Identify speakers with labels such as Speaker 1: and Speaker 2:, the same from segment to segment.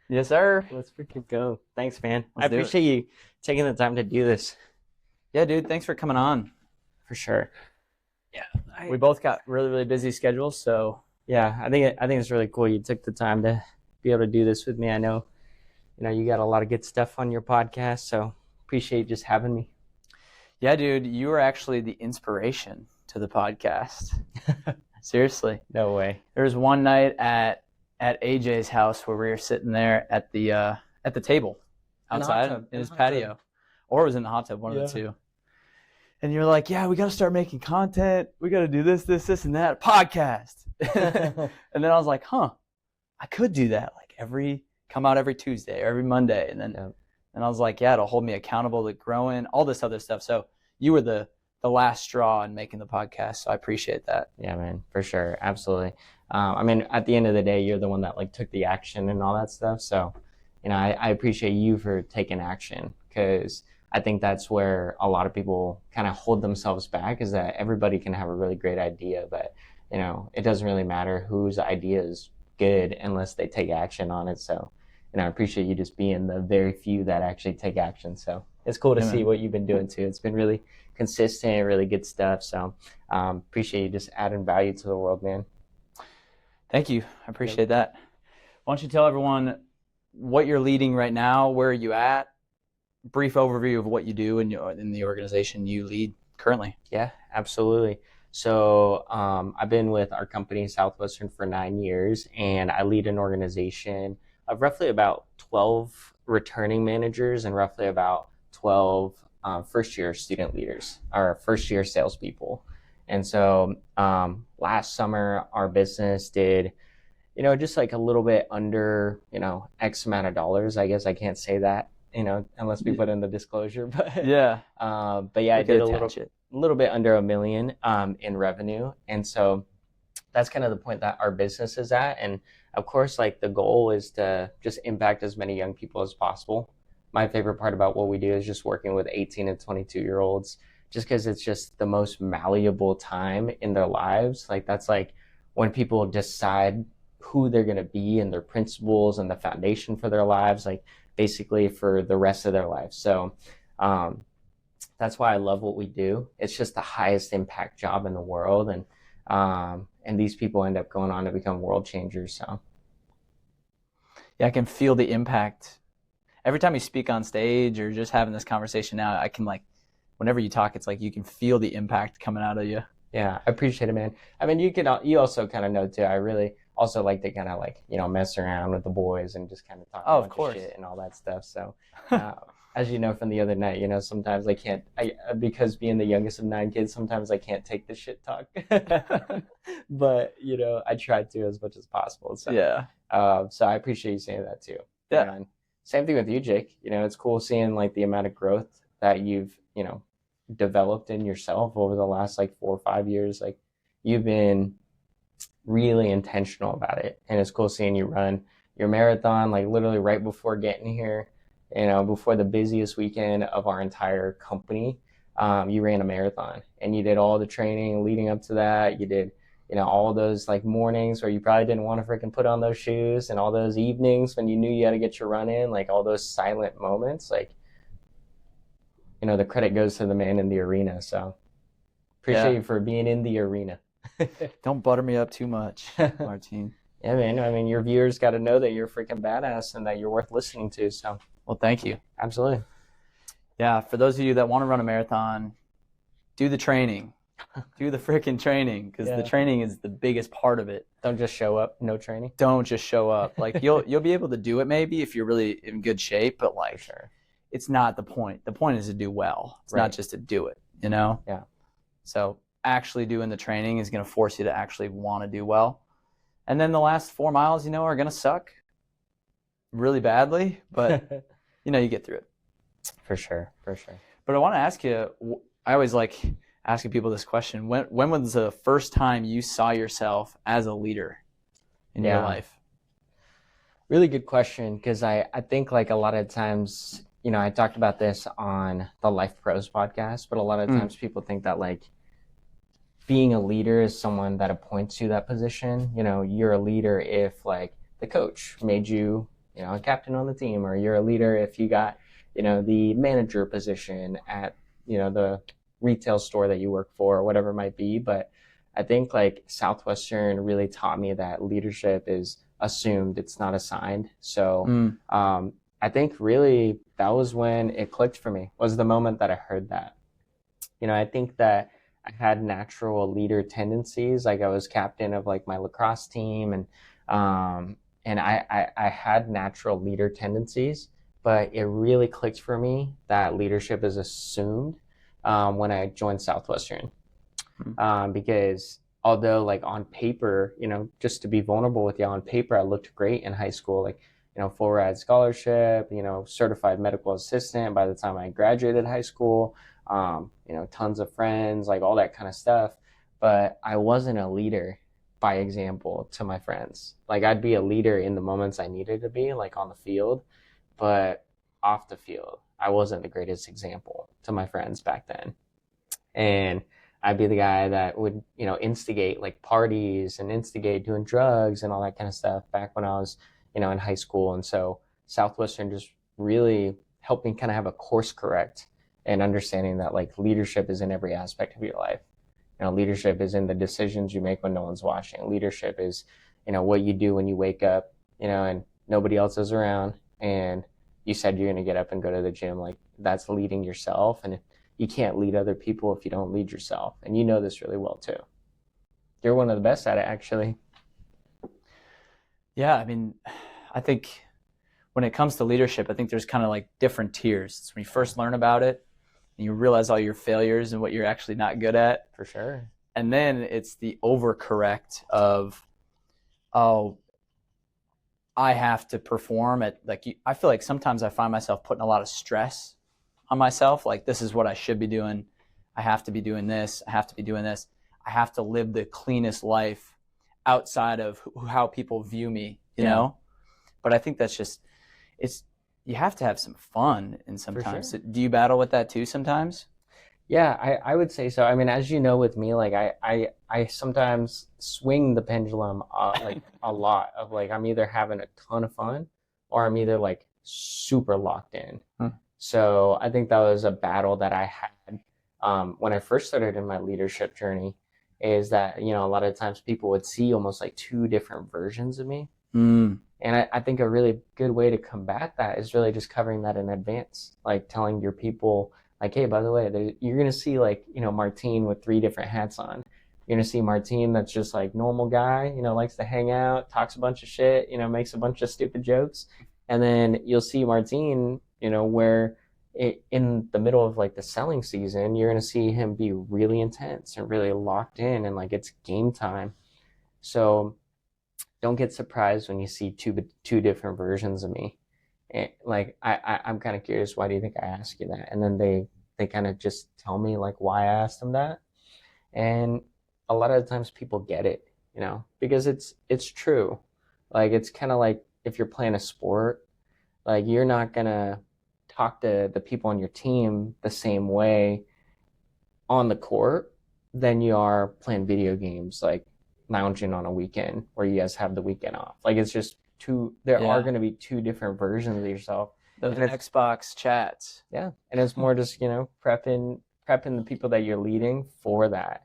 Speaker 1: Yes, sir.
Speaker 2: Let's freaking go. Thanks, man. I
Speaker 1: Let's do it.
Speaker 2: appreciate you taking the time to do this.
Speaker 1: Yeah, dude. Thanks for coming on.
Speaker 2: For sure.
Speaker 1: We both got really, really busy schedules, so
Speaker 2: Yeah, I think it's really cool you took the time to be able to do this with me. I know, you got a lot of good stuff on your podcast, so appreciate just having me.
Speaker 1: yeah, dude. You were actually the inspiration to the podcast. Seriously.
Speaker 2: No way.
Speaker 1: There was one night at AJ's house where we were sitting there at the table
Speaker 2: In the
Speaker 1: outside
Speaker 2: hot tub.
Speaker 1: in his patio, or it was in the hot tub, one of the two. And you're like, yeah, we got to start making content. We got to do this, and that podcast. And then I was like, I could do that. Like come out every Tuesday or every Monday. And then, and I was like, yeah, it'll hold me accountable to growing, all this other stuff. So you were the last straw in making the podcast. So I appreciate that.
Speaker 2: Yeah, man, for sure. Absolutely. I mean, at the end of the day, you're the one that like took the action and all that stuff. So, I appreciate you for taking action, because I think that's where a lot of people kind of hold themselves back, is that everybody can have a really great idea, but it doesn't really matter whose idea is good unless they take action on it. So, I appreciate you just being the very few that actually take action. So it's cool to see what you've been doing too. It's been really consistent, really good stuff. So appreciate you just adding value to the world, man.
Speaker 1: Thank you. I appreciate that. Why don't you tell everyone what you're leading right now? Where are you at? Brief overview of what you do in the organization you lead currently.
Speaker 2: Yeah, absolutely. So I've been with our company, Southwestern, for 9 years, and I lead an organization of roughly about 12 returning managers and roughly about 12 first-year student leaders, or first-year salespeople. And so last summer, our business did, just like a little bit under, X amount of dollars. I guess I can't say that, unless we put in the disclosure. But
Speaker 1: yeah,
Speaker 2: I did a little bit under $1 million in revenue. And so that's kind of the point that our business is at. And of course, like, the goal is to just impact as many young people as possible. My favorite part about what we do is just working with 18 and 22-year-olds, just because it's just the most malleable time in their lives. Like, that's like when people decide who they're going to be and their principles and the foundation for their lives, like basically for the rest of their lives. So that's why I love what we do. It's just the highest impact job in the world. And these people end up going on to become world changers. So
Speaker 1: yeah, I can feel the impact every time you speak on stage or just having this conversation now. I can, like, whenever you talk, it's like you can feel the impact coming out of you.
Speaker 2: Yeah, I appreciate it, man. I mean, you also kind of know too, I really also like to kind of like, mess around with the boys and just kind of talk about shit and all that stuff. So as you know from the other night, sometimes because being the youngest of 9 kids, sometimes I can't take the shit talk. But, I try to as much as possible. So,
Speaker 1: yeah.
Speaker 2: So I appreciate you saying that too.
Speaker 1: Yeah.
Speaker 2: And same thing with you, Jake. It's cool seeing like the amount of growth that you've, developed in yourself over the last like 4 or 5 years. Like, you've been really intentional about it. And it's cool seeing you run your marathon, like literally right before getting here, before the busiest weekend of our entire company. You ran a marathon and you did all the training leading up to that. You did, all those like mornings where you probably didn't want to freaking put on those shoes, and all those evenings when you knew you had to get your run in, like all those silent moments, like, the credit goes to the man in the arena. So appreciate you for being in the arena.
Speaker 1: Don't butter me up too much, Martine.
Speaker 2: Yeah, man. I mean, your viewers got to know that you're freaking badass and that you're worth listening to. So,
Speaker 1: well, thank you.
Speaker 2: Absolutely.
Speaker 1: Yeah, for those of you that want to run a marathon, do the training. Do the freaking training, because the training is the biggest part of it.
Speaker 2: Don't just show up, no training.
Speaker 1: Don't just show up. Like, you'll be able to do it maybe if you're really in good shape, but like, it's not the point. The point is to do well. It's not just to do it,
Speaker 2: Yeah.
Speaker 1: So actually doing the training is going to force you to actually want to do well. And then the last 4 miles, are going to suck really badly, but you get through it.
Speaker 2: For sure.
Speaker 1: But I want to ask you, I always like asking people this question. When was the first time you saw yourself as a leader in your life?
Speaker 2: Really good question, because I think like a lot of times, I talked about this on the Life Pros podcast, but a lot of times people think that like being a leader is someone that appoints you that position. You're a leader if like the coach made you, a captain on the team, or you're a leader if you got, the manager position at, the retail store that you work for, or whatever it might be. But I think like Southwestern really taught me that leadership is assumed, it's not assigned. So I think really that was when it clicked for me, was the moment that I heard that. I think that I had natural leader tendencies. Like I was captain of like my lacrosse team, and I had natural leader tendencies, but it really clicked for me that leadership is assumed when I joined Southwestern. Because although like on paper, just to be vulnerable with you, on paper I looked great in high school, like, full ride scholarship, certified medical assistant by the time I graduated high school, tons of friends, like all that kind of stuff. But I wasn't a leader by example to my friends. Like I'd be a leader in the moments I needed to be, like on the field, but off the field, I wasn't the greatest example to my friends back then. And I'd be the guy that would, instigate like parties and instigate doing drugs and all that kind of stuff back when I was, in high school. And so Southwestern just really helped me kind of have a course correct and understanding that like leadership is in every aspect of your life. Leadership is in the decisions you make when no one's watching. Leadership is, what you do when you wake up, and nobody else is around, and you said you're going to get up and go to the gym. Like that's leading yourself. And you can't lead other people if you don't lead yourself. And you know this really well too. You're one of the best at it, actually.
Speaker 1: Yeah, I mean, I think when it comes to leadership, I think there's kind of like different tiers. It's when you first learn about it and you realize all your failures and what you're actually not good at.
Speaker 2: For sure.
Speaker 1: And then it's the overcorrect of, oh, I have to perform at I feel like sometimes I find myself putting a lot of stress on myself. Like this is what I should be doing. I have to be doing this. I have to be doing this. I have to live the cleanest life outside of how people view me, you know? But I think that's just, you have to have some fun in sometimes.
Speaker 2: Sure.
Speaker 1: Do you battle with that too sometimes?
Speaker 2: Yeah, I would say so. I mean, as you know, with me, like I sometimes swing the pendulum like a lot of like, I'm either having a ton of fun or I'm either like super locked in. So I think that was a battle that I had when I first started in my leadership journey, is that, a lot of times people would see almost like two different versions of me. And I think a really good way to combat that is really just covering that in advance, like telling your people like, hey, by the way, you're going to see like, Martine with 3 different hats on. You're going to see Martine that's just like normal guy, likes to hang out, talks a bunch of shit, makes a bunch of stupid jokes. And then you'll see Martine, where in the middle of like the selling season, you're going to see him be really intense and really locked in, and like it's game time. So don't get surprised when you see two different versions of me. And like I'm kind of curious, why do you think I asked you that? And then they kind of just tell me like why I asked them that. And a lot of the times people get it, because it's true. Like it's kind of like if you're playing a sport, like you're not gonna talk to the people on your team the same way on the court than you are playing video games, like lounging on a weekend where you guys have the weekend off. Like it's just there are going to be 2 different versions of yourself.
Speaker 1: Those Xbox chats.
Speaker 2: Yeah. And it's more just, prepping the people that you're leading for that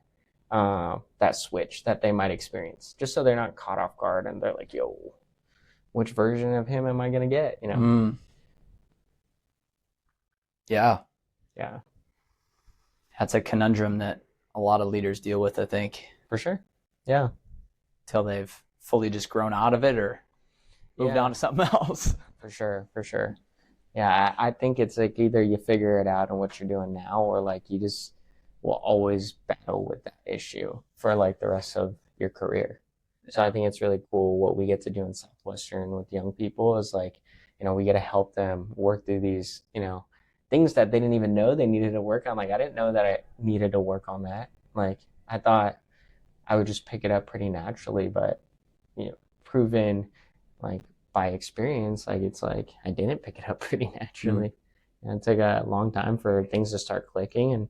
Speaker 2: switch that they might experience, just so they're not caught off guard and they're like, yo, which version of him am I going to get,
Speaker 1: Yeah.
Speaker 2: Yeah.
Speaker 1: That's a conundrum that a lot of leaders deal with, I think.
Speaker 2: For sure. Yeah.
Speaker 1: Till they've fully just grown out of it or moved on to something else.
Speaker 2: For sure. Yeah, I think it's like either you figure it out in what you're doing now, or like you just will always battle with that issue for like the rest of your career. So I think it's really cool what we get to do in Southwestern with young people is like, we get to help them work through these, things that they didn't even know they needed to work on. Like I didn't know that I needed to work on that. Like I thought I would just pick it up pretty naturally, but proven like by experience, like it's like I didn't pick it up pretty naturally. And it took a long time for things to start clicking, and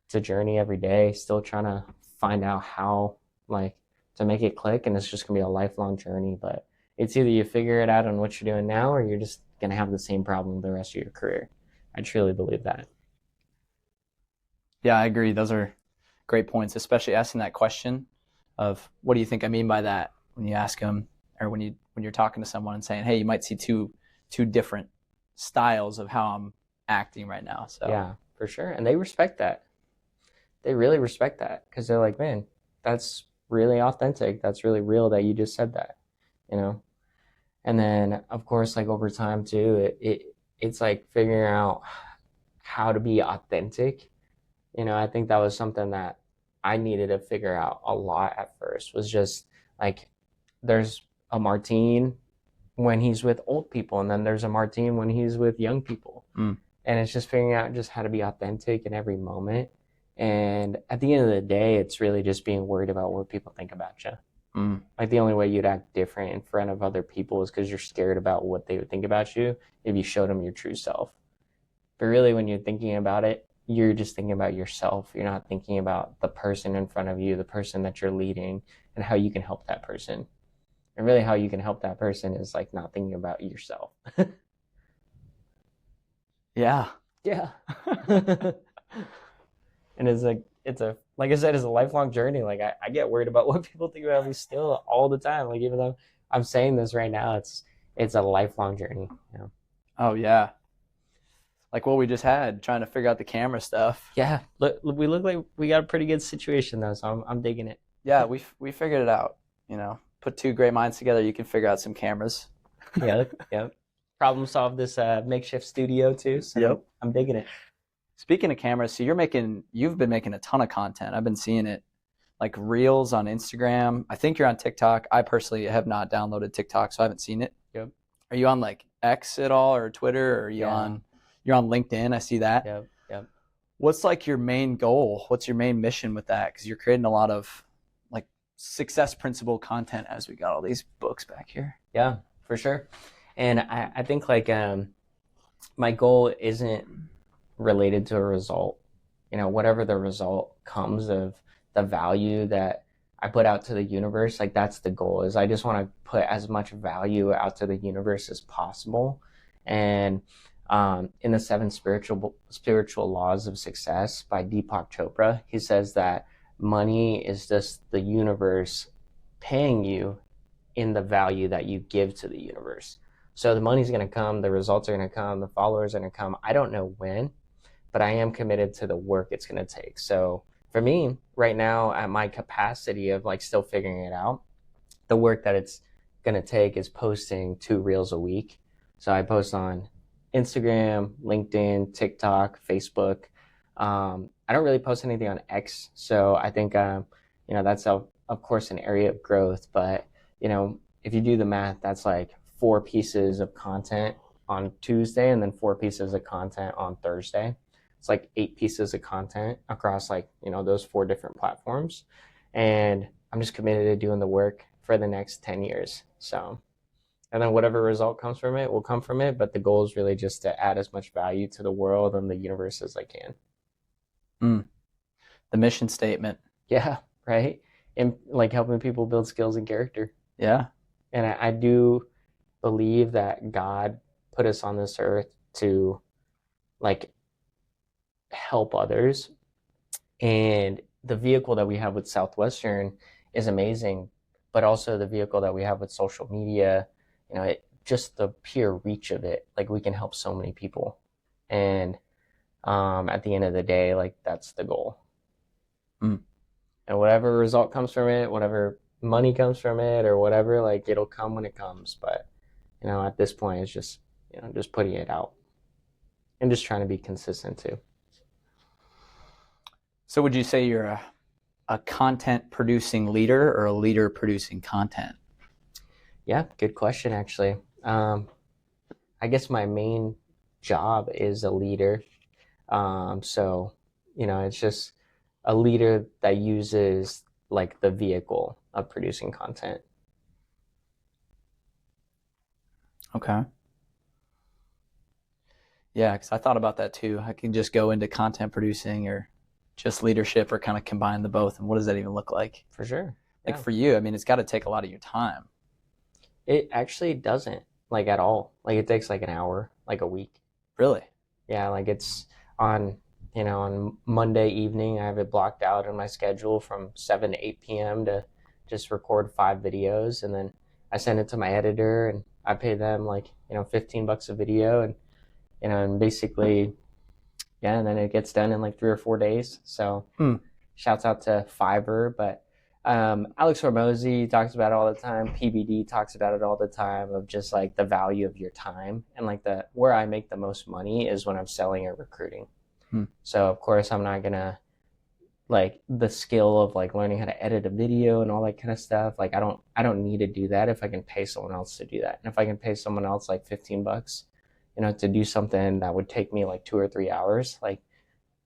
Speaker 2: it's a journey every day, still trying to find out how like to make it click, and it's just gonna be a lifelong journey, but It's either you figure it out on what you're doing now, or you're just going to have the same problem the rest of your career. I truly believe that.
Speaker 1: Yeah, I agree. Those are great points, especially asking that question of what do you think I mean by that when you ask them, or when you're talking to someone and saying, hey, you might see two different styles of how I'm acting right now. So
Speaker 2: yeah, for sure. And they respect that. They really respect that, because they're like, man, that's really authentic. That's really real that you just said that, you know? And then, of course, like over time too, it's like figuring out how to be authentic. You know, I think that was something that I needed to figure out a lot at first, was just like, there's a Martine when he's with old people, and then there's a Martine when he's with young people. And it's just figuring out just how to be authentic in every moment. And at the end of the day, it's really just being worried about what people think about you. Like the only way you'd act different in front of other people is because you're scared about what they would think about you if you showed them your true self. But really, when you're thinking about it, you're just thinking about yourself. You're not thinking about the person in front of you, the person that you're leading, and how you can help that person. And really how you can help that person is like not thinking about yourself.
Speaker 1: Yeah.
Speaker 2: And it's like I said, it's a lifelong journey. Like I get worried about what people think about me still all the time. Like even though I'm saying this right now, it's a lifelong journey. You know?
Speaker 1: Oh yeah. Like what we just had, trying to figure out the camera stuff.
Speaker 2: Yeah. We look like we got a pretty good situation though, so I'm digging it.
Speaker 1: Yeah, we figured it out. You know, put two great minds together, you can figure out some cameras.
Speaker 2: Yep. Problem solve this makeshift studio too. So
Speaker 1: yep.
Speaker 2: I'm digging it.
Speaker 1: Speaking of cameras, so you've been making a ton of content. I've been seeing it, like reels on Instagram. I think you're on TikTok. I personally have not downloaded TikTok, so I haven't seen it.
Speaker 2: Yep.
Speaker 1: Are you on like X at all, or Twitter, or are you're on LinkedIn? I see that.
Speaker 2: Yep.
Speaker 1: What's like your main goal? What's your main mission with that? Because you're creating a lot of like success principle content as we got all these books back here.
Speaker 2: Yeah, for sure. And I think like my goal isn't related to a result. You know, whatever the result comes of the value that I put out to the universe, like that's the goal. Is I just want to put as much value out to the universe as possible. And in the 7 spiritual laws of success by Deepak Chopra, he says that money is just the universe paying you in the value that you give to the universe. So the money's going to come, the results are going to come, the followers are going to come. I don't know when, but I am committed to the work it's going to take. So for me right now, at my capacity of like still figuring it out, the work that it's going to take is posting 2 reels a week. So I post on Instagram, LinkedIn, TikTok, Facebook. I don't really post anything on X. So I think, that's of course an area of growth, but if you do the math, that's like 4 pieces of content on Tuesday and then 4 pieces of content on Thursday. It's like 8 pieces of content across like, those 4 different platforms. And I'm just committed to doing the work for the next 10 years. So, and then whatever result comes from it will come from it. But the goal is really just to add as much value to the world and the universe as I can.
Speaker 1: The mission statement.
Speaker 2: Yeah, right. And like helping people build skills and character.
Speaker 1: Yeah.
Speaker 2: And I do believe that God put us on this earth to like help others. And the vehicle that we have with Southwestern is amazing, but also the vehicle that we have with social media, just the pure reach of it, like we can help so many people. And at the end of the day, like that's the goal. And whatever result comes from it, whatever money comes from it or whatever, like it'll come when it comes. But, at this point it's just, just putting it out and just trying to be consistent too.
Speaker 1: So would you say you're a content producing leader or a leader producing content?
Speaker 2: Yeah, good question, actually. I guess my main job is a leader. So, it's just a leader that uses like the vehicle of producing content.
Speaker 1: Okay. Yeah, because I thought about that too. I can just go into content producing or just leadership, or kind of combine the both. And what does that even look like?
Speaker 2: For sure.
Speaker 1: Like for you, I mean, it's got to take a lot of your time.
Speaker 2: It actually doesn't, like, at all. Like, it takes like an hour, like a week.
Speaker 1: Really?
Speaker 2: Yeah, like it's on, on Monday evening, I have it blocked out in my schedule from 7 to 8 p.m. to just record 5 videos. And then I send it to my editor and I pay them like, $15 a video. And basically, yeah, and then it gets done in like 3 or 4 days. So shouts out to Fiverr. But Alex Hormozy talks about it all the time. PBD talks about it all the time, of just like the value of your time, and like where I make the most money is when I'm selling or recruiting. So of course I'm not gonna, like, the skill of like learning how to edit a video and all that kind of stuff. Like I don't need to do that if I can pay someone else to do that. And if I can pay someone else like $15, to do something that would take me like 2 or 3 hours, like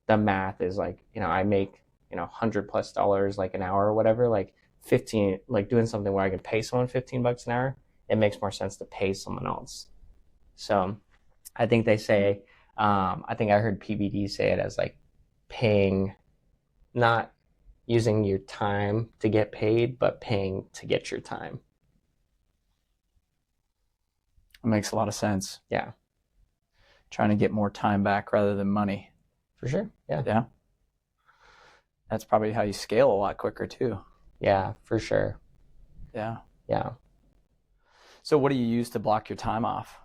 Speaker 2: the math is like, I make $100+ like an hour or whatever, like 15, like doing something where I can pay someone $15 an hour, it makes more sense to pay someone else. So I think they say, I think I heard PBD say it as like paying, not using your time to get paid, but paying to get your time.
Speaker 1: It makes a lot of sense.
Speaker 2: Yeah.
Speaker 1: Trying to get more time back rather than money.
Speaker 2: For sure. Yeah.
Speaker 1: Yeah. That's probably how you scale a lot quicker too.
Speaker 2: Yeah, for sure.
Speaker 1: Yeah.
Speaker 2: Yeah.
Speaker 1: So what do you use to block your time off?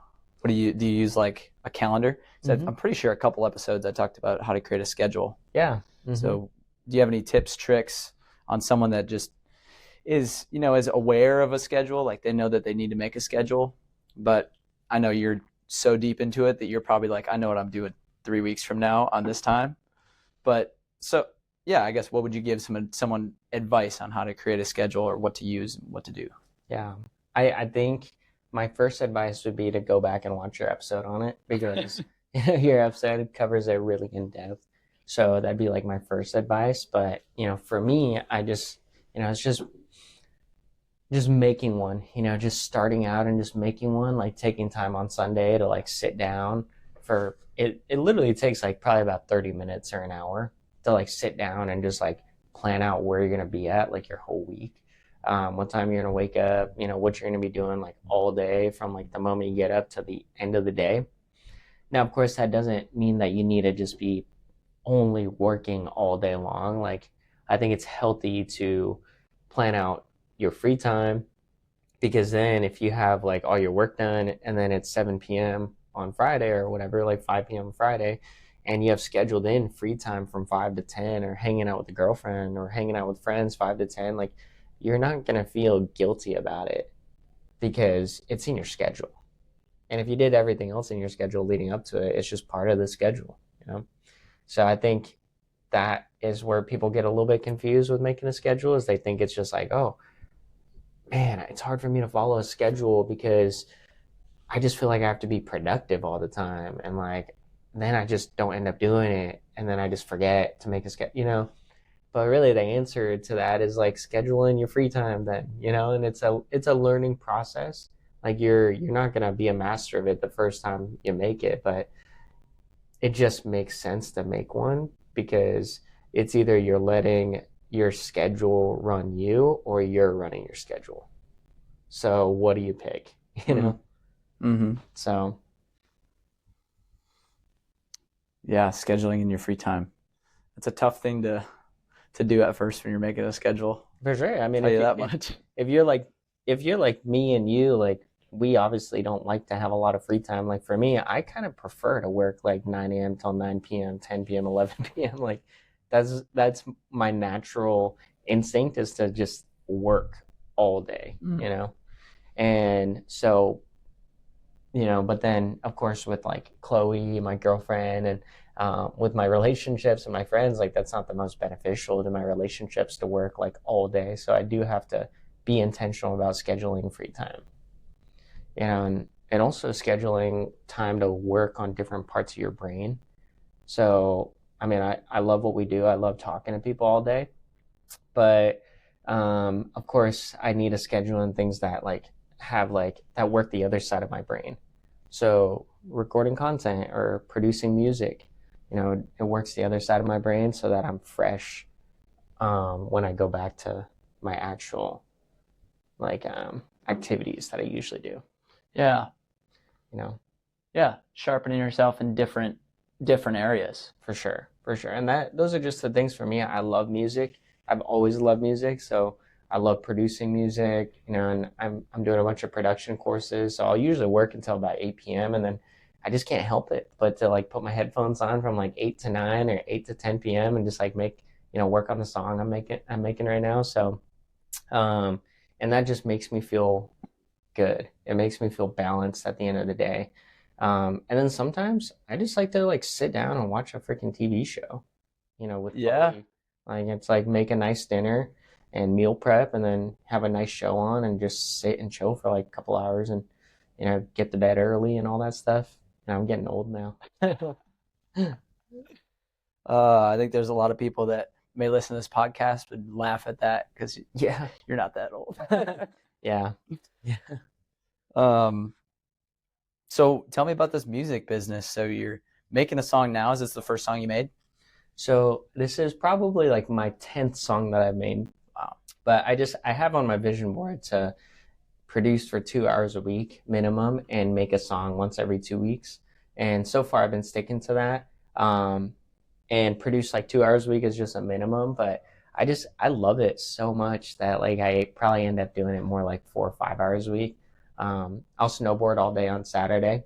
Speaker 1: Do you use like a calendar? I'm pretty sure a couple episodes I talked about how to create a schedule.
Speaker 2: Yeah.
Speaker 1: So do you have any tips, tricks on someone that just is, is aware of a schedule? Like they know that they need to make a schedule, but I know you're so deep into it that you're probably like, I know what I'm doing 3 weeks from now on this time. But so, yeah, I guess what would you give someone advice on how to create a schedule or what to use and what to do?
Speaker 2: Yeah. I think my first advice would be to go back and watch your episode on it, because your episode covers it really in depth. So that'd be like my first advice. But, for me, I just, it's just making one, just starting out and just making one, like taking time on Sunday to like sit down for it. It literally takes like probably about 30 minutes or an hour to like sit down and just like plan out where you're going to be at like your whole week. What time you're going to wake up, what you're going to be doing like all day from like the moment you get up to the end of the day. Now, of course, that doesn't mean that you need to just be only working all day long. Like, I think it's healthy to plan out your free time, because then if you have like all your work done and then it's 7 p.m. on Friday or whatever, like 5 p.m. Friday, and you have scheduled in free time from 5 to 10, or hanging out with a girlfriend or hanging out with friends 5 to 10, like you're not going to feel guilty about it because it's in your schedule. And if you did everything else in your schedule leading up to it, it's just part of the schedule, So I think that is where people get a little bit confused with making a schedule, is they think it's just like, oh man, it's hard for me to follow a schedule because I just feel like I have to be productive all the time. And like, then I just don't end up doing it. And then I just forget to make a schedule, But really the answer to that is like scheduling your free time then, and it's a learning process. Like you're not going to be a master of it the first time you make it, but it just makes sense to make one, because it's either you're letting your schedule run you or you're running your schedule. So what do you pick? So
Speaker 1: yeah, scheduling in your free time. It's a tough thing to do at first when you're making a schedule.
Speaker 2: For sure. I mean,
Speaker 1: I'll tell you that much.
Speaker 2: If you're like me and you, like we obviously don't like to have a lot of free time. Like for me, I kind of prefer to work like 9 a.m. till 9 p.m., 10 p.m., 11 p.m. Like that's my natural instinct, is to just work all day, And so, but then of course with like Chloe, my girlfriend, and with my relationships and my friends, like that's not the most beneficial to my relationships to work like all day. So I do have to be intentional about scheduling free time. And also scheduling time to work on different parts of your brain. So, I mean, I love what we do. I love talking to people all day. But, of course, I need to schedule in things that that work the other side of my brain. So recording content or producing music, it works the other side of my brain so that I'm fresh when I go back to my actual activities that I usually do.
Speaker 1: Yeah.
Speaker 2: You know?
Speaker 1: Yeah. Sharpening yourself in different areas.
Speaker 2: For sure. And those are just the things for me. I love music. I've always loved music. So I love producing music, and I'm doing a bunch of production courses. So I'll usually work until about 8 p.m. and then I just can't help it but to like put my headphones on from like 8 to 9 or 8 to 10 p.m. and just like make, work on the song I'm making right now. So, and that just makes me feel good. It makes me feel balanced at the end of the day. And then sometimes I just like to like sit down and watch a freaking TV show, with Chloe. Like it's like make a nice dinner and meal prep and then have a nice show on and just sit and chill for like a couple hours and, get to bed early and all that stuff. And I'm getting old now.
Speaker 1: I think there's a lot of people that may listen to this podcast and laugh at that because you're not that old.
Speaker 2: Yeah.
Speaker 1: So tell me about this music business. So you're making a song now. Is this the first song you made?
Speaker 2: So this is probably like my 10th song that I've made. Wow. But I have on my vision board to produce for 2 hours a week minimum and make a song once every 2 weeks. And so far I've been sticking to that. And produce like 2 hours a week is just a minimum, but I love it so much that like I probably end up doing it more like 4 or 5 hours a week. I'll snowboard all day on Saturday.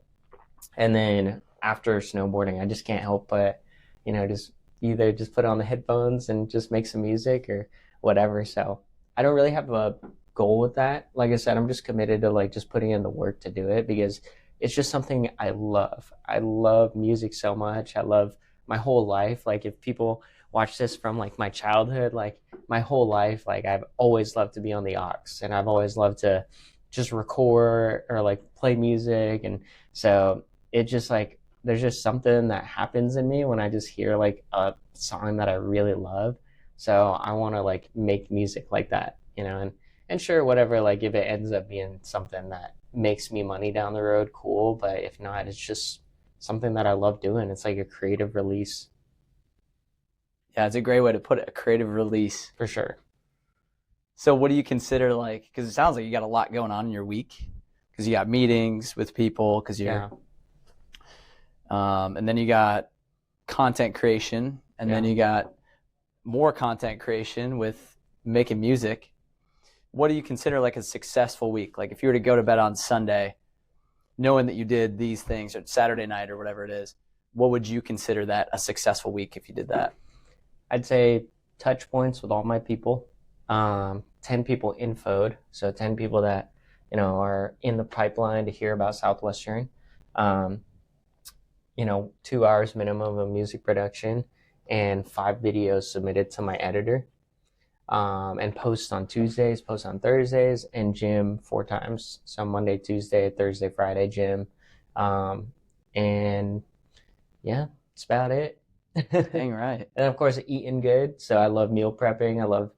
Speaker 2: And then after snowboarding, I just can't help but, just either just put on the headphones and just make some music or whatever. So I don't really have a goal with that. Like I said, I'm just committed to like just putting in the work to do it because it's just something I love. I love music so much. I love my whole life. Like if people watch this from like my childhood, like my whole life, like I've always loved to be on the aux and I've always loved to just record or like play music. And so it just like, there's just something that happens in me when I just hear like a song that I really love. So I want to like make music like that, and sure, whatever, like if it ends up being something that makes me money down the road, cool. But if not, it's just something that I love doing. It's like a creative release.
Speaker 1: Yeah, it's a great way to put it, a creative release.
Speaker 2: For sure.
Speaker 1: So what do you consider like, because it sounds like you got a lot going on in your week because you got meetings with people because you're, and then you got content creation and then you got more content creation with making music. What do you consider like a successful week? Like if you were to go to bed on Sunday, knowing that you did these things or Saturday night or whatever it is, what would you consider that a successful week if you did that?
Speaker 2: I'd say touch points with all my people, 10 people infoed. So 10 people that, are in the pipeline to hear about Southwestern, 2 hours minimum of music production and 5 videos submitted to my editor, and post on Tuesdays, post on Thursdays, and gym 4 times. So Monday, Tuesday, Thursday, Friday, gym. And yeah, that's about it.
Speaker 1: Dang right.
Speaker 2: And of course, eating good. So I love meal prepping. I love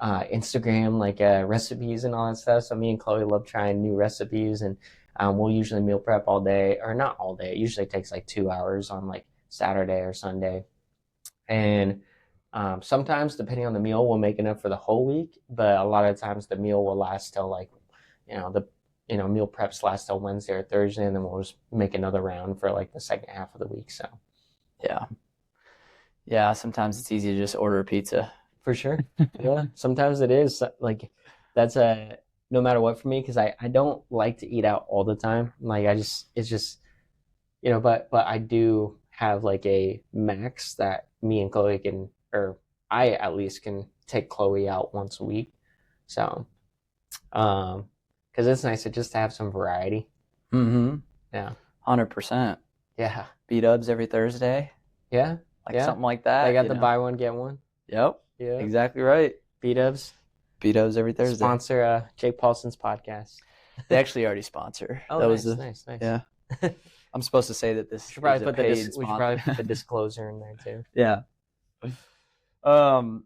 Speaker 2: Instagram, like recipes and all that stuff. So me and Chloe love trying new recipes, and we'll usually meal prep all day, or not all day. It usually takes like 2 hours on like Saturday or Sunday. And sometimes, depending on the meal, we'll make enough for the whole week. But a lot of times, the meal will last till like, meal preps last till Wednesday or Thursday, and then we'll just make another round for like the second half of the week. So,
Speaker 1: yeah. Sometimes it's easy to just order a pizza.
Speaker 2: For sure. Yeah. Sometimes it is like that's no matter what for me, because I don't like to eat out all the time. Like it's just but I do have like a max that me and Chloe can, or I at least can take Chloe out once a week. So because it's nice to just have some variety. Yeah.
Speaker 1: 100%.
Speaker 2: Yeah.
Speaker 1: B-dubs every Thursday.
Speaker 2: Yeah.
Speaker 1: Something like that.
Speaker 2: I got the buy one get one.
Speaker 1: Yep.
Speaker 2: Yeah.
Speaker 1: Exactly right.
Speaker 2: B-dubs.
Speaker 1: B-dubs every Thursday.
Speaker 2: Sponsor Jake Paulson's podcast.
Speaker 1: They actually already sponsor.
Speaker 2: Oh, that nice.
Speaker 1: Yeah. I'm supposed to say that this.
Speaker 2: We should probably put the disclosure in there too.
Speaker 1: Yeah. Well,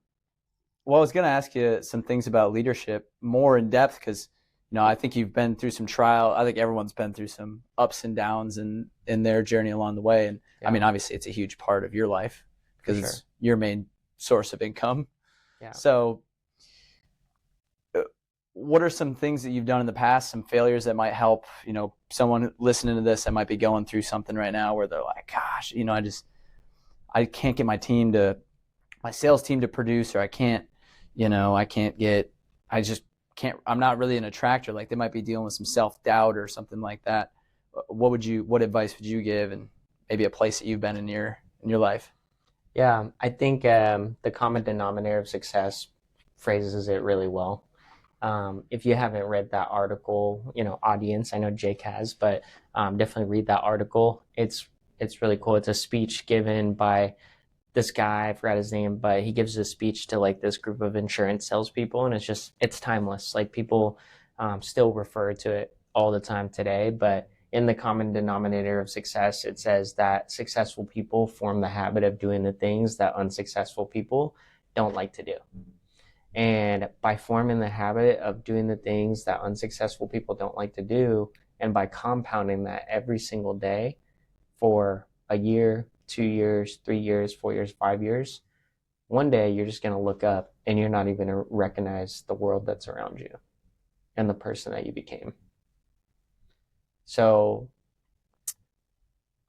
Speaker 1: I was going to ask you some things about leadership more in depth because, I think you've been through some trial. I think everyone's been through some ups and downs in their journey along the way. And I mean, obviously, it's a huge part of your life because it's your main source of income.
Speaker 2: Yeah.
Speaker 1: So what are some things that you've done in the past, some failures that might help, someone listening to this that might be going through something right now where they're like, gosh, I can't get my sales team to produce, or I'm not really an attractor. Like they might be dealing with some self-doubt or something like that. What advice would you give, and maybe a place that you've been in your life?
Speaker 2: Yeah, I think the common denominator of success phrases it really well. If you haven't read that article, audience, I know Jake has, but definitely read that article. It's really cool. It's a speech given by this guy, I forgot his name, but he gives a speech to like this group of insurance salespeople, and it's timeless. Like people still refer to it all the time today, but in the common denominator of success, it says that successful people form the habit of doing the things that unsuccessful people don't like to do. And by forming the habit of doing the things that unsuccessful people don't like to do, and by compounding that every single day for a year, 2 years, 3 years, 4 years, 5 years, one day you're just going to look up and you're not even going to recognize the world that's around you and the person that you became. So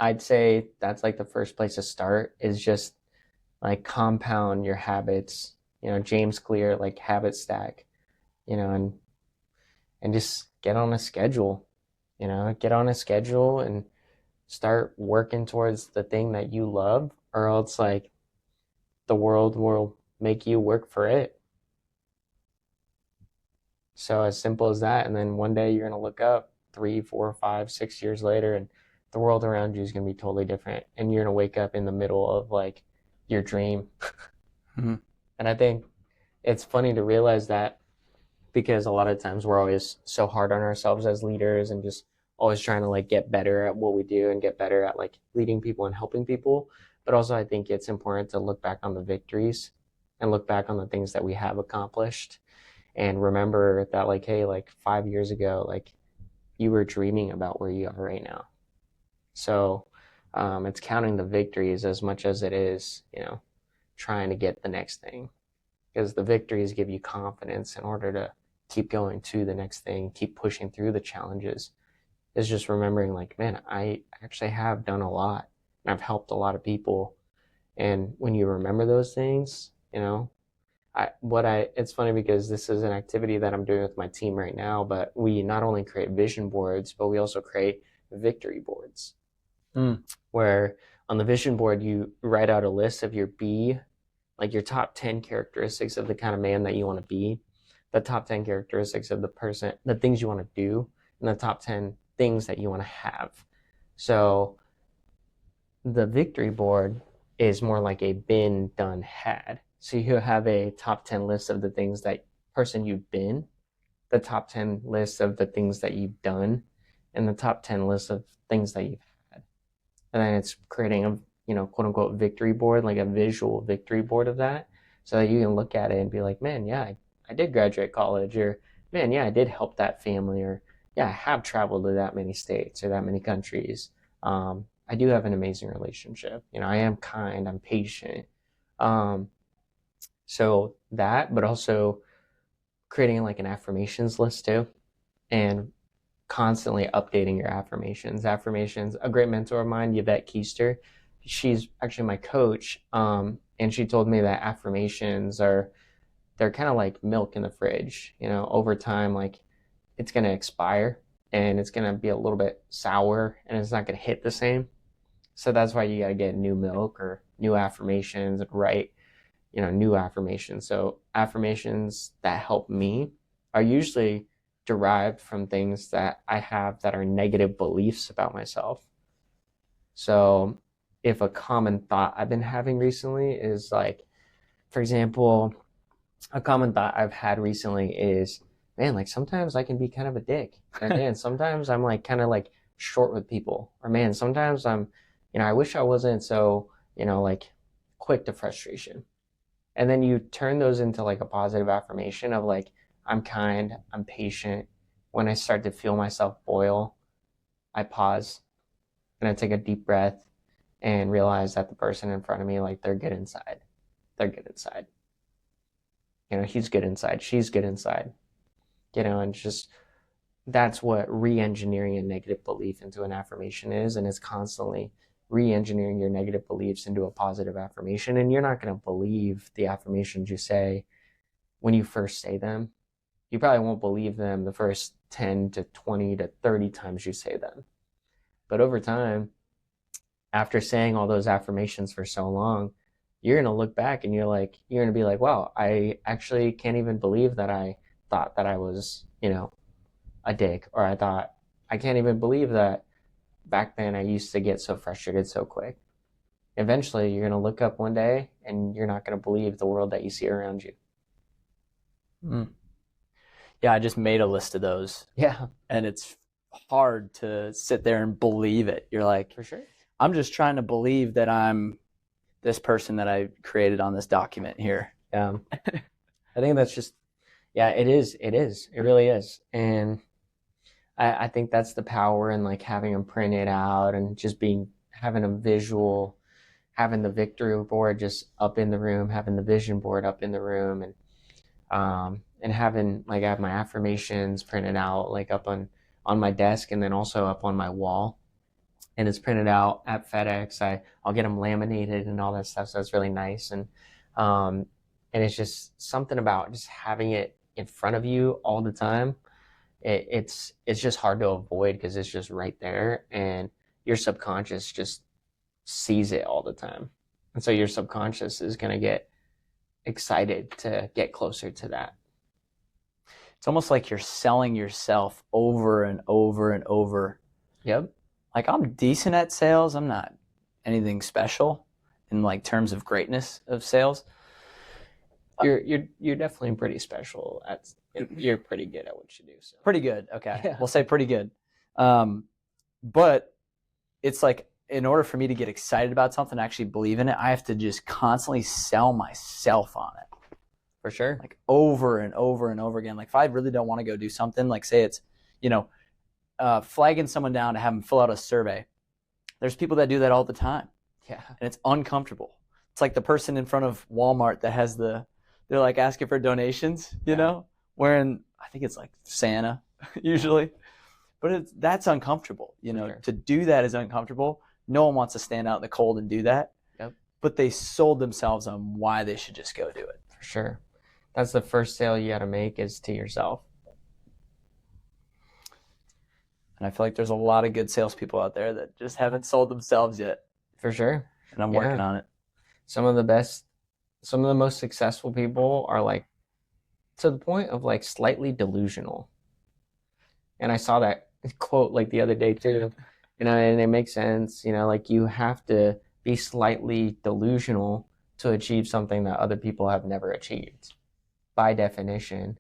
Speaker 2: I'd say that's like the first place to start, is just like compound your habits, James Clear, like habit stack, and just get on a schedule, and start working towards the thing that you love, or else like the world will make you work for it. So as simple as that. And then one day you're going to look up 3, 4, 5, 6 years later, and the world around you is going to be totally different. And you're going to wake up in the middle of like your dream.
Speaker 1: Mm-hmm.
Speaker 2: And I think it's funny to realize that, because a lot of times we're always so hard on ourselves as leaders and just always trying to like get better at what we do and get better at like leading people and helping people. But also I think it's important to look back on the victories and look back on the things that we have accomplished, and remember that like, hey, like 5 years ago, like you were dreaming about where you are right now. So it's counting the victories as much as it is, trying to get the next thing, because the victories give you confidence in order to keep going to the next thing, keep pushing through the challenges. Is just remembering like, man, I actually have done a lot and I've helped a lot of people. And when you remember those things, it's funny because this is an activity that I'm doing with my team right now, but we not only create vision boards, but we also create victory boards. Where on the vision board, you write out a list of your top 10 characteristics of the kind of man that you want to be, the top 10 characteristics of the person, the things you want to do, and the top 10 things that you want to have. So the victory board is more like a been, done, had. So you have a top 10 list of the things that person you've been, the top 10 list of the things that you've done, and the top 10 list of things that you've had. And then it's creating a, quote unquote victory board, like a visual victory board of that, so that you can look at it and be like, man, yeah, I did graduate college, or man, yeah, I did help that family, or yeah, I have traveled to that many states or that many countries. I do have an amazing relationship. I am kind, I'm patient. So that, but also creating like an affirmations list too, and constantly updating your affirmations. A great mentor of mine, Yvette Keister, she's actually my coach. And she told me that affirmations they're kind of like milk in the fridge, over time, like it's going to expire and it's going to be a little bit sour and it's not going to hit the same. So that's why you got to get new milk or new affirmations and write, new affirmations. So affirmations that help me are usually derived from things that I have that are negative beliefs about myself. So if a common thought I've been having recently is like, for example, a common thought I've had recently is, man, like sometimes I can be kind of a dick. And man, sometimes I'm like kind of like short with people. Or man, sometimes I'm, I wish I wasn't so, like quick to frustration. And then you turn those into like a positive affirmation of like, I'm kind, I'm patient. When I start to feel myself boil, I pause and I take a deep breath and realize that the person in front of me, like they're good inside. They're good inside. He's good inside. She's good inside. and just that's what re-engineering a negative belief into an affirmation is, and it's constantly re-engineering your negative beliefs into a positive affirmation. And you're not going to believe the affirmations you say when you first say them. You probably won't believe them the first 10 to 20 to 30 times you say them. But over time, after saying all those affirmations for so long, you're going to look back and you're going to be like, wow, I actually can't even believe that I thought that I was, a dick, or I can't even believe that back then I used to get so frustrated so quick. Eventually, you're going to look up one day and you're not going to believe the world that you see around you.
Speaker 1: Yeah, I just made a list of those.
Speaker 2: Yeah.
Speaker 1: And it's hard to sit there and believe it. You're like,
Speaker 2: for sure.
Speaker 1: I'm just trying to believe that I'm this person that I created on this document here.
Speaker 2: I think that's just, it is. It really is. And I think that's the power in like having them printed out and just having a visual, having the victory board just up in the room, having the vision board up in the room, and having like I have my affirmations printed out like up on my desk, and then also up on my wall, and it's printed out at FedEx. I'll get them laminated and all that stuff, so that's really nice. And it's just something about just having it in front of you all the time. It's just hard to avoid because it's just right there, and your subconscious just sees it all the time, and so your subconscious is going to get excited to get closer to that.
Speaker 1: It's almost like you're selling yourself over and over and over.
Speaker 2: Yep.
Speaker 1: Like, I'm decent at sales. I'm not anything special in like terms of greatness of sales.
Speaker 2: You're definitely pretty special at. You're pretty good at what you do. So.
Speaker 1: Pretty good. Okay.
Speaker 2: Yeah.
Speaker 1: We'll say pretty good. But it's like, in order for me to get excited about something, actually believe in it, I have to just constantly sell myself on it.
Speaker 2: For sure.
Speaker 1: Like over and over and over again. Like if I really don't want to go do something, like say it's, flagging someone down to have them fill out a survey. There's people that do that all the time.
Speaker 2: Yeah.
Speaker 1: And it's uncomfortable. It's like the person in front of Walmart that has they're like asking for donations, wearing, I think it's like Santa usually. But that's uncomfortable,
Speaker 2: Sure.
Speaker 1: To do that is uncomfortable. No one wants to stand out in the cold and do that.
Speaker 2: Yep.
Speaker 1: But they sold themselves on why they should just go do it.
Speaker 2: For sure. That's the first sale you got to make is to yourself.
Speaker 1: And I feel like there's a lot of good salespeople out there that just haven't sold themselves yet.
Speaker 2: For sure.
Speaker 1: And I'm working on it.
Speaker 2: Some of the most successful people are like to the point of like slightly delusional. And I saw that quote like the other day too, and it makes sense, like you have to be slightly delusional to achieve something that other people have never achieved. By definition,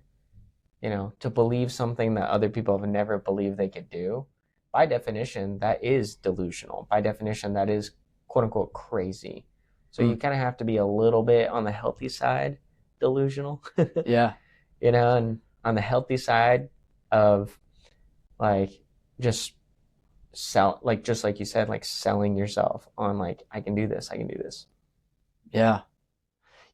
Speaker 2: to believe something that other people have never believed they could do, by definition, that is delusional. By definition, that is quote unquote crazy. So you kind of have to be a little bit on the healthy side delusional.
Speaker 1: Yeah.
Speaker 2: And on the healthy side of like just just like you said, like selling yourself on like, I can do this.
Speaker 1: Yeah.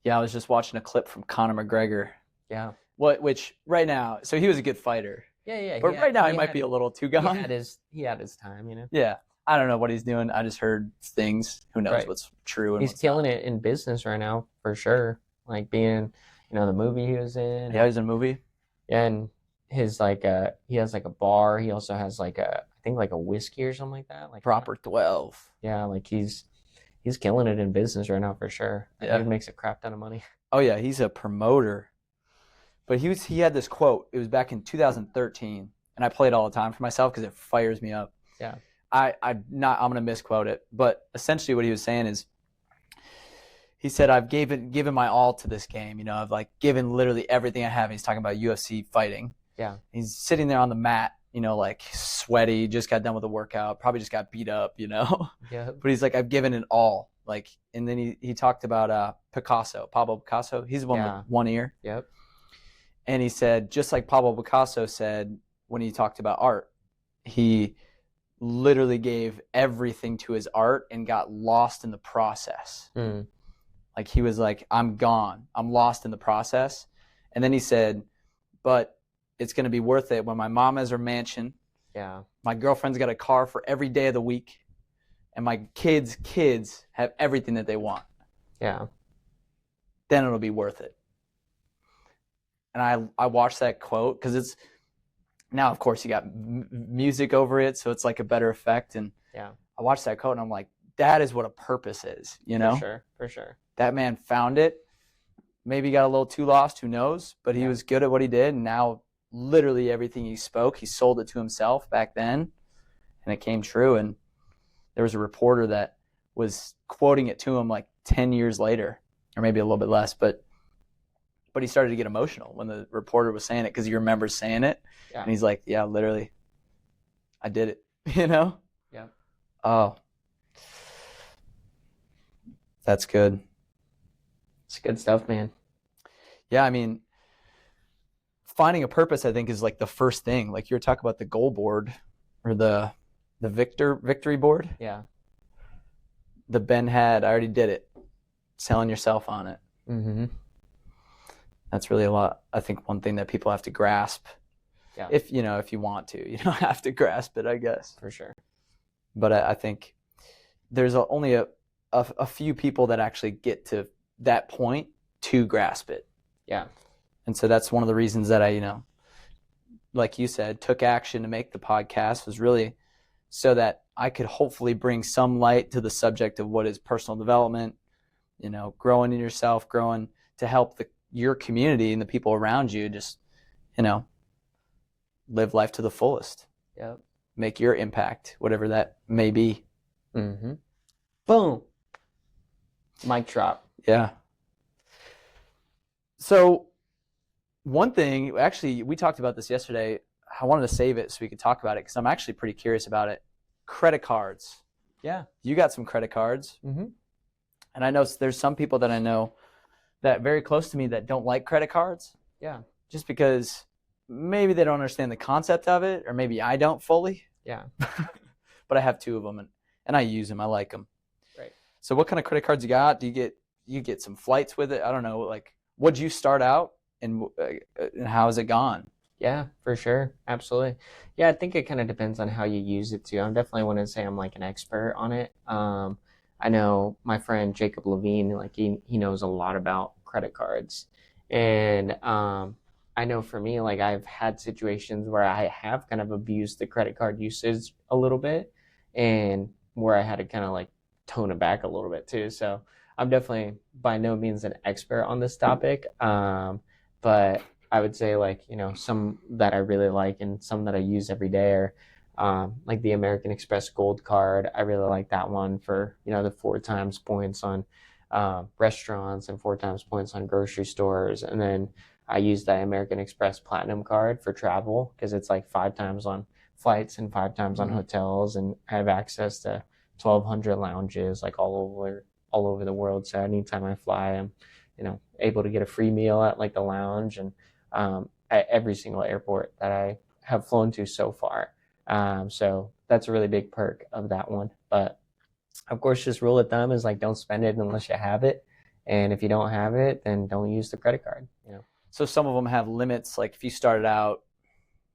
Speaker 1: Yeah, I was just watching a clip from Conor McGregor.
Speaker 2: Yeah.
Speaker 1: Which right now, so he was a good fighter.
Speaker 2: Yeah.
Speaker 1: But right now he might be a little too gone.
Speaker 2: He had his time,
Speaker 1: Yeah. I don't know what he's doing. I just heard things. Who knows what's true and
Speaker 2: he's killing it in business right now for sure. Like being, the movie he was in.
Speaker 1: Yeah, he's in a movie.
Speaker 2: Yeah, and his he has like a bar. He also has like I think like a whiskey or something like that. Like
Speaker 1: Proper 12.
Speaker 2: Yeah, like he's killing it in business right now for sure.
Speaker 1: Yeah.
Speaker 2: He makes a crap ton of money.
Speaker 1: Oh yeah, he's a promoter. But he had this quote. It was back in 2013, and I play it all the time for myself because it fires me up.
Speaker 2: Yeah.
Speaker 1: I'm gonna misquote it, but essentially what he was saying is, he said, I've given my all to this game. I've like given literally everything I have. And he's talking about UFC fighting.
Speaker 2: Yeah.
Speaker 1: He's sitting there on the mat, like sweaty, just got done with a workout, probably just got beat up,
Speaker 2: Yeah.
Speaker 1: But he's like, I've given it all. Like, and then he talked about Pablo Picasso. He's the one with one ear.
Speaker 2: Yep.
Speaker 1: And he said, just like Pablo Picasso said when he talked about art, he literally gave everything to his art and got lost in the process. Like he was like, I'm gone. I'm lost in the process. And then he said, but it's going to be worth it when my mom has her mansion.
Speaker 2: Yeah.
Speaker 1: My girlfriend's got a car for every day of the week. And my kids' have everything that they want.
Speaker 2: Yeah.
Speaker 1: Then it'll be worth it. And I watched that quote because it's now, of course, you got music over it, so it's like a better effect. And
Speaker 2: yeah,
Speaker 1: I watched that quote and I'm like, that is what a purpose is, you know?
Speaker 2: For sure.
Speaker 1: That man found it. Maybe he got a little too lost, who knows? But he was good at what he did. And now literally everything he spoke, he sold it to himself back then. And it came true. And there was a reporter that was quoting it to him like 10 years later, or maybe a little bit less. But he started to get emotional when the reporter was saying it because he remembers saying it. Yeah. And he's like, yeah, literally, I did it, you know?
Speaker 2: Yeah.
Speaker 1: Oh, that's good.
Speaker 2: It's good stuff, man.
Speaker 1: Yeah, I mean, finding a purpose, I think, is like the first thing. Like you were talking about the goal board or the victory board.
Speaker 2: Yeah.
Speaker 1: The Ben had, I already did it. Selling yourself on it.
Speaker 2: Mm-hmm.
Speaker 1: That's really a lot. I think one thing that people have to grasp. Yeah. If you want to, you don't have to grasp it, I guess.
Speaker 2: For sure.
Speaker 1: But I think there's only a few people that actually get to that point to grasp it.
Speaker 2: Yeah.
Speaker 1: And so that's one of the reasons that I, like you said, took action to make the podcast was really so that I could hopefully bring some light to the subject of what is personal development, growing in yourself, growing to help your community and the people around you just, live life to the fullest.
Speaker 2: Yep.
Speaker 1: Make your impact, whatever that may be.
Speaker 2: Mm-hmm. Boom. Mic drop.
Speaker 1: Yeah. So one thing, actually, we talked about this yesterday. I wanted to save it so we could talk about it because I'm actually pretty curious about it. Credit cards.
Speaker 2: Yeah.
Speaker 1: You got some credit cards.
Speaker 2: Mm-hmm.
Speaker 1: And I know there's some people that I know that very close to me that don't like credit cards.
Speaker 2: Yeah.
Speaker 1: Just because maybe they don't understand the concept of it, or maybe I don't fully.
Speaker 2: Yeah.
Speaker 1: But I have 2 of them, and I use them. I like them.
Speaker 2: Right.
Speaker 1: So what kind of credit cards you got? Do you get some flights with it? I don't know. Like, what'd you start out, and how has it gone?
Speaker 2: Yeah, for sure. Absolutely. Yeah, I think it kind of depends on how you use it too. I definitely wouldn't say I'm like an expert on it. I know my friend Jacob Levine, like he knows a lot about credit cards. And I know for me, like I've had situations where I have kind of abused the credit card usage a little bit and where I had to kind of like tone it back a little bit too. So I'm definitely by no means an expert on this topic. But I would say like, some that I really like and some that I use every day are like the American Express Gold Card. I really like that one for, the 4 times points on restaurants and 4 times points on grocery stores. And then I use the American Express Platinum Card for travel because it's like 5 times on flights and 5 times on hotels. And I have access to 1,200 lounges like all over the world. So anytime I fly, I'm, able to get a free meal at like the lounge and at every single airport that I have flown to so far. So that's a really big perk of that one. But of course, just rule of thumb is like don't spend it unless you have it. And if you don't have it, then don't use the credit card.
Speaker 1: So some of them have limits. Like if you started out,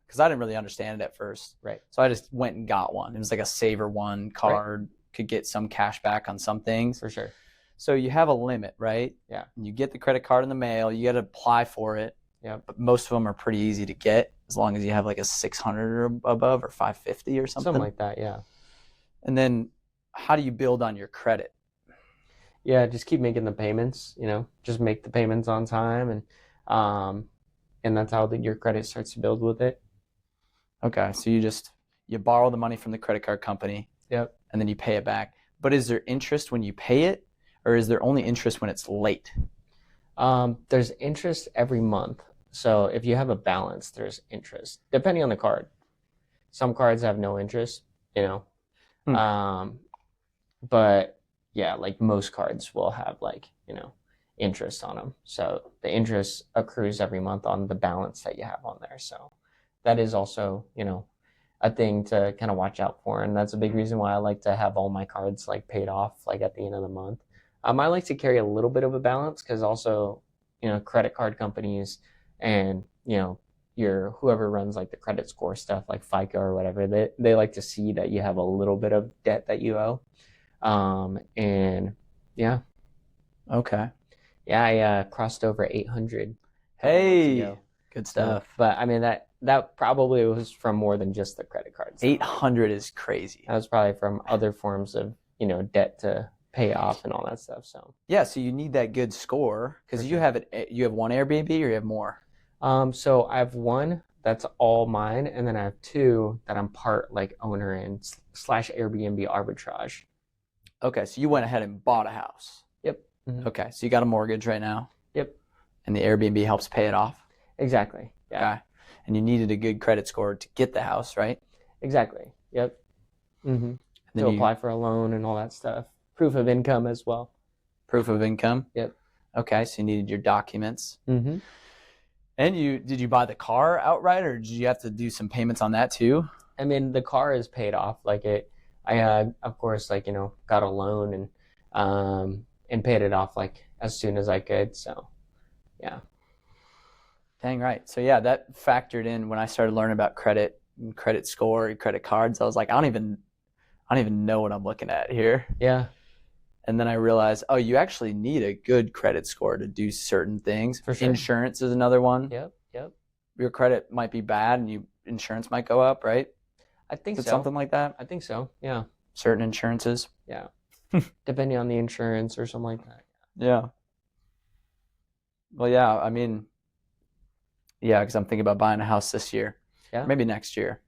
Speaker 1: because I didn't really understand it at first.
Speaker 2: Right.
Speaker 1: So I just went and got one. It was like a Saver One card. Right. Could get some cash back on some things.
Speaker 2: For sure.
Speaker 1: So you have a limit, right?
Speaker 2: Yeah.
Speaker 1: And you get the credit card in the mail. You got to apply for it.
Speaker 2: Yeah.
Speaker 1: But most of them are pretty easy to get as long as you have like a 600 or above or 550 or something.
Speaker 2: Something like that, yeah.
Speaker 1: And then how do you build on your credit?
Speaker 2: Yeah, just keep making the payments, just make the payments on time and that's how your credit starts to build with it.
Speaker 1: Okay, so you borrow the money from the credit card company.
Speaker 2: Yep.
Speaker 1: And then you pay it back. But is there interest when you pay it, or is there only interest when it's late?
Speaker 2: There's interest every month. So if you have a balance, there's interest, depending on the card. Some cards have no interest, but yeah, like most cards will have like, interest on them. So the interest accrues every month on the balance that you have on there. So that is also, a thing to kind of watch out for. And that's a big reason why I like to have all my cards like paid off like at the end of the month. I like to carry a little bit of a balance because also, credit card companies and, whoever runs like the credit score stuff, like FICO or whatever, they like to see that you have a little bit of debt that you owe. And yeah.
Speaker 1: Okay.
Speaker 2: Yeah, I crossed over 800 a couple months
Speaker 1: Hey,
Speaker 2: ago.
Speaker 1: good
Speaker 2: So,
Speaker 1: stuff.
Speaker 2: but I mean that probably was from more than just the credit cards.
Speaker 1: 800 is crazy.
Speaker 2: That was probably from other forms of, debt to pay off and all that stuff. So
Speaker 1: Yeah, so you need that good score because
Speaker 2: For
Speaker 1: you
Speaker 2: sure.
Speaker 1: have you have one Airbnb or you have more?
Speaker 2: so I have one that's all mine, and then I have two that I'm part like owner in / Airbnb arbitrage.
Speaker 1: Okay, so you went ahead and bought a house.
Speaker 2: Yep. Mhm.
Speaker 1: Okay, so you got a mortgage right now.
Speaker 2: Yep.
Speaker 1: And the Airbnb helps pay it off.
Speaker 2: Exactly. Yeah.
Speaker 1: Okay. And you needed a good credit score to get the house, right?
Speaker 2: Exactly. Yep. Mm-hmm.
Speaker 1: Then
Speaker 2: To
Speaker 1: you,
Speaker 2: apply for a loan and all that stuff. Proof of income as well.
Speaker 1: proof of income.
Speaker 2: Yep.
Speaker 1: Okay, so you needed your documents.
Speaker 2: Mm-hmm.
Speaker 1: And did you buy the car outright, or did you have to do some payments on that too?
Speaker 2: I mean, the car is paid off. I of course, got a loan and paid it off like as soon as I could. So, yeah.
Speaker 1: Dang right. So yeah, that factored in when I started learning about credit and credit score and credit cards. I was like, I don't even know what I'm looking at here.
Speaker 2: Yeah,
Speaker 1: And then I realized, oh, you actually need a good credit score to do certain things.
Speaker 2: For sure.
Speaker 1: Insurance is another one.
Speaker 2: yep.
Speaker 1: Your credit might be bad and insurance might go up, right?
Speaker 2: I think
Speaker 1: Is it
Speaker 2: so.
Speaker 1: something like that?
Speaker 2: I think so. Yeah,
Speaker 1: Certain insurances.
Speaker 2: yeah. Depending on the insurance or something like that.
Speaker 1: Yeah. Well, yeah, I mean, yeah, because I'm thinking about buying a house this year.
Speaker 2: Yeah.
Speaker 1: Maybe next year.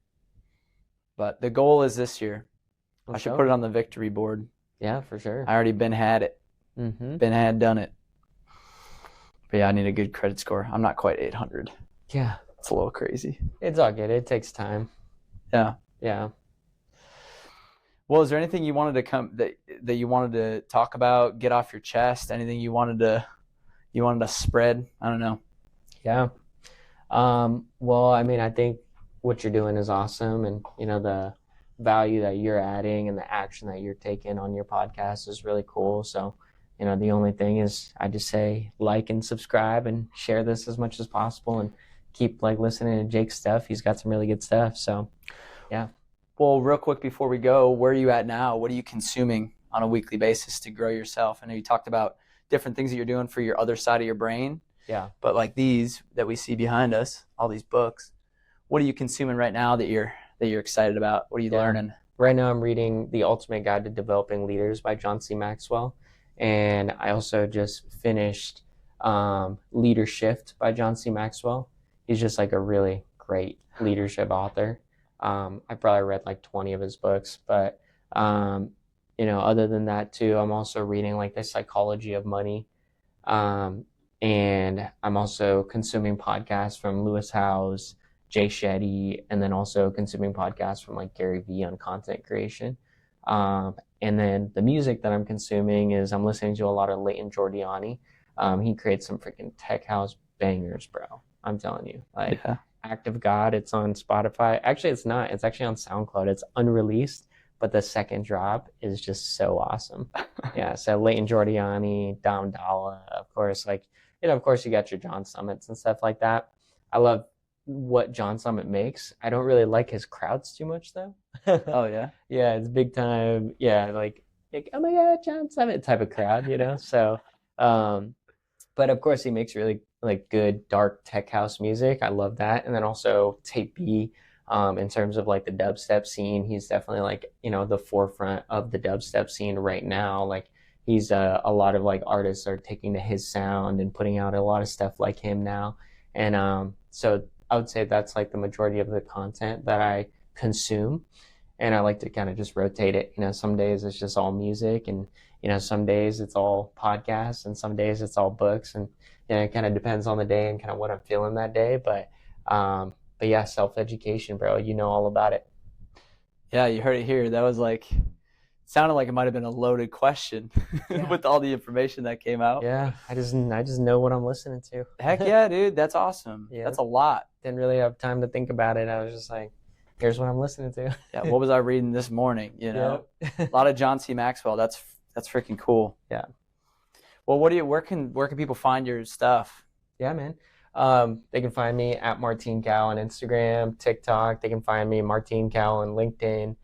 Speaker 1: But the goal is this year. I should
Speaker 2: So,
Speaker 1: put it on the victory board.
Speaker 2: Yeah, for sure.
Speaker 1: I already had it.
Speaker 2: Mm-hmm.
Speaker 1: Done it. But yeah, I need a good credit score. I'm not quite 800.
Speaker 2: Yeah,
Speaker 1: It's a little crazy.
Speaker 2: it's all good. It takes time.
Speaker 1: Yeah.
Speaker 2: Yeah.
Speaker 1: Well, is there anything you wanted to that you wanted to talk about, get off your chest? Anything you wanted to spread? I don't know.
Speaker 2: Yeah. Well, I mean, I think what you're doing is awesome, and the value that you're adding and the action that you're taking on your podcast is really cool. So, the only thing is I just say like and subscribe and share this as much as possible, and keep listening to Jake's stuff. He's got some really good stuff. So, yeah.
Speaker 1: Well, real quick before we go, where are you at now? What are you consuming on a weekly basis to grow yourself? I know you talked about different things that you're doing for your other side of your brain.
Speaker 2: Yeah.
Speaker 1: But like these that we see behind us, all these books, what are you consuming right now that you're excited about? What are you learning?
Speaker 2: Right now I'm reading The Ultimate Guide to Developing Leaders by John C. Maxwell. And I also just finished Leadership by John C. Maxwell. He's just a really great leadership author. I probably read 20 of his books, but other than that too, I'm also reading The Psychology of Money. And I'm also consuming podcasts from Lewis Howes, Jay Shetty, and then also consuming podcasts from Gary Vee on content creation. And then the music that I'm consuming is I'm listening to a lot of Leighton Jordiani. He creates some freaking tech house bangers, bro. I'm telling you.
Speaker 1: Yeah.
Speaker 2: Act of God, it's on Spotify. Actually, it's not. It's actually on SoundCloud. It's unreleased, but the second drop is just so awesome. Yeah, so Leighton Jordiani, Dom Dalla, of course. Of course you got your John Summits and stuff like that. I love what John Summit makes. I don't really like his crowds too much though.
Speaker 1: Oh yeah.
Speaker 2: Yeah, it's big time. Yeah, like oh my God, John Summit type of crowd, So, but of course he makes really good dark tech house music. I love that. And then also Tape B, in terms of the dubstep scene, he's definitely the forefront of the dubstep scene right now. He's a lot of artists are taking to his sound and putting out a lot of stuff like him now. And so I would say that's the majority of the content that I consume. And I like to kind of just rotate it. Some days it's just all music, and some days it's all podcasts, and some days it's all books, and it kind of depends on the day and kind of what I'm feeling that day. But yeah, self-education, bro. All about it.
Speaker 1: Yeah, you heard it here. That was sounded like it might have been a loaded question with all the information that came out.
Speaker 2: Yeah, I just know what I'm listening to.
Speaker 1: Heck yeah, dude. That's awesome.
Speaker 2: Yeah.
Speaker 1: That's a lot.
Speaker 2: Didn't really have time to think about it. I was just here's what I'm listening to.
Speaker 1: Yeah, what was I reading this morning? A lot of John C. Maxwell. That's freaking cool.
Speaker 2: Yeah.
Speaker 1: Well, where can people find your stuff?
Speaker 2: Yeah, man. They can find me at Martine Cao on Instagram, TikTok. They can find me Martine Cao on LinkedIn.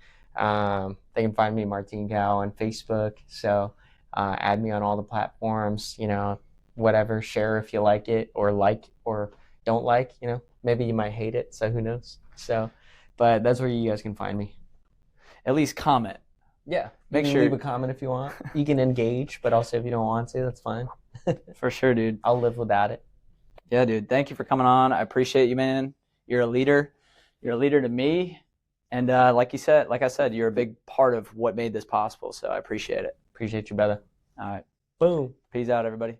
Speaker 2: They can find me Martine Cao on Facebook. So add me on all the platforms, whatever, share if you like it or don't like, maybe you might hate it. So who knows? So, but that's where you guys can find me.
Speaker 1: At least comment.
Speaker 2: Yeah.
Speaker 1: Make
Speaker 2: you
Speaker 1: sure
Speaker 2: can leave a comment if you want. You can engage, but also if you don't want to, that's fine.
Speaker 1: For sure, dude.
Speaker 2: I'll live without it.
Speaker 1: Yeah, dude. Thank you for coming on. I appreciate you, man. You're a leader. You're a leader to me. And like I said, you're a big part of what made this possible. So I appreciate it.
Speaker 2: Appreciate you, brother.
Speaker 1: All right.
Speaker 2: Boom.
Speaker 1: Peace out, everybody.